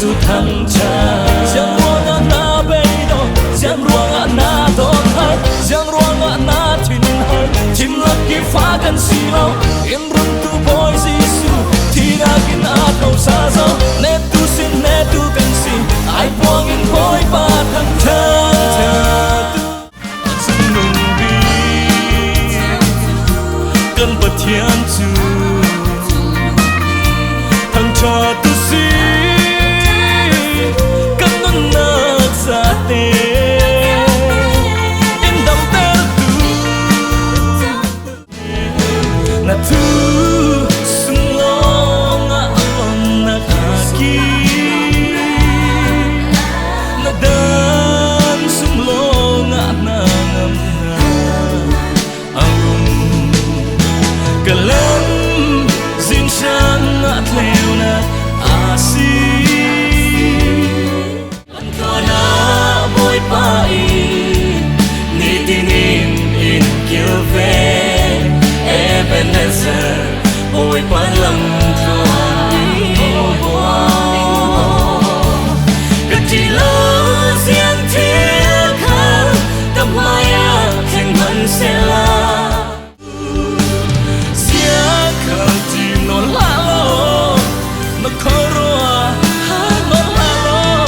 chu thăng cha giang ruộng na bay đó giang ruộng na to thar giang ruộng na thìn har chim lắc ki pháกันsi lo in run tu boy Giêsu thì đã kinh a thâu sa zo ne tu sin ne tu kan si ai buông in boy ba thăng cha chân nung bi cần bật thiên chu thăng cha tu si cần non na sa te na tu sung lo nga on na kaki na dan sung lo nga na ngam na ang kalam zin shan na tleo na asi an ko na boy pa ni tinin in kilve Ebenezer, ôi quan lâm tròn cất chỉ lo riêng thiên khang tâm mai thành mận sẽ là riêng khang chỉ non la lo mà khó roa non la lo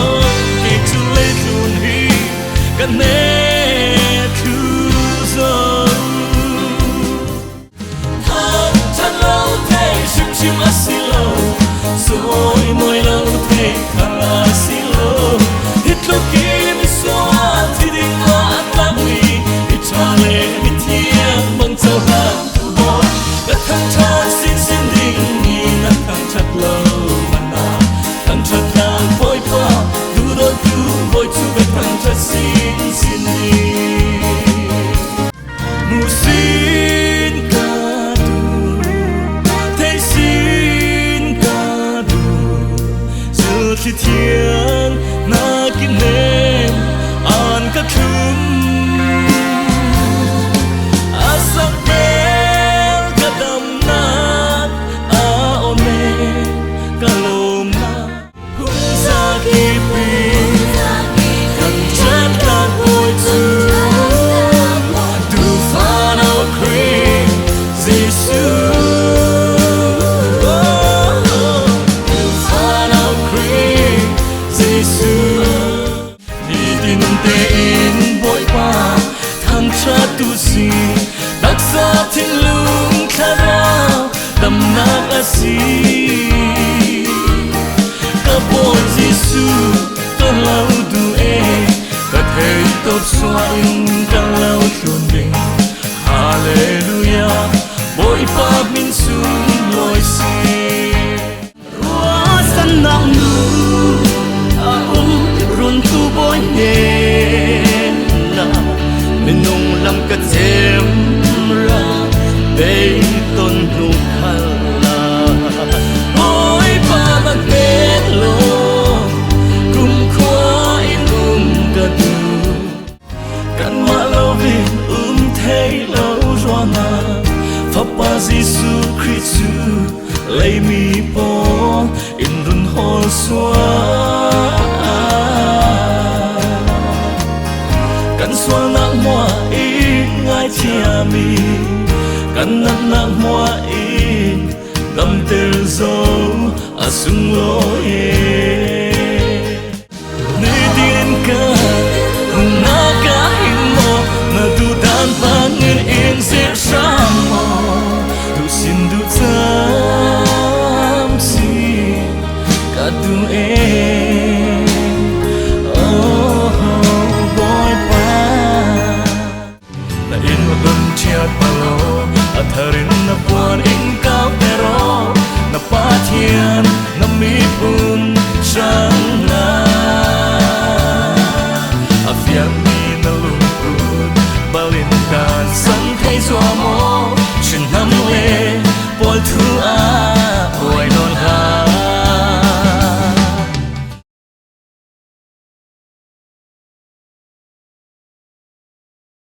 kể chú lê chun hi cần nè chim asilo rồi môi lâu thế khang asilo hít lúc kia mi xoa thì đi qua ta mui hít cho lệ mi thiêng bằng châu hàng tu bồi các thằng cha xin xin đình ni các thằng chặt lâu mà na thằng chặt nàng phôi qua tu đôi tu vội tu các thằng chặt xin xin đi mu xin ca khi thiên na kinh nem an các khum asang bel kadam na aome kalom na kung sa kipi kan chat ka boy tu tu fano kri Giêsu tu si đặc sa thiên lung kha ra tâm nát asi ka boy Giêsu ka lau du e ka thei top soin ka lau chun ding hallelujah boy pa min su loi si ro san nang nu a run tu boy ne na minung lam ka chem ra bay ton nu khala oi pa mag bet lo kum khwa in ka tu kan ma lo vin thei lo rona fa pa Giêsu Christu lấy mi po in run hol xóa kan xóa nang hoa in ngai chia mi kan nang hoa in gam tel zo asung lo e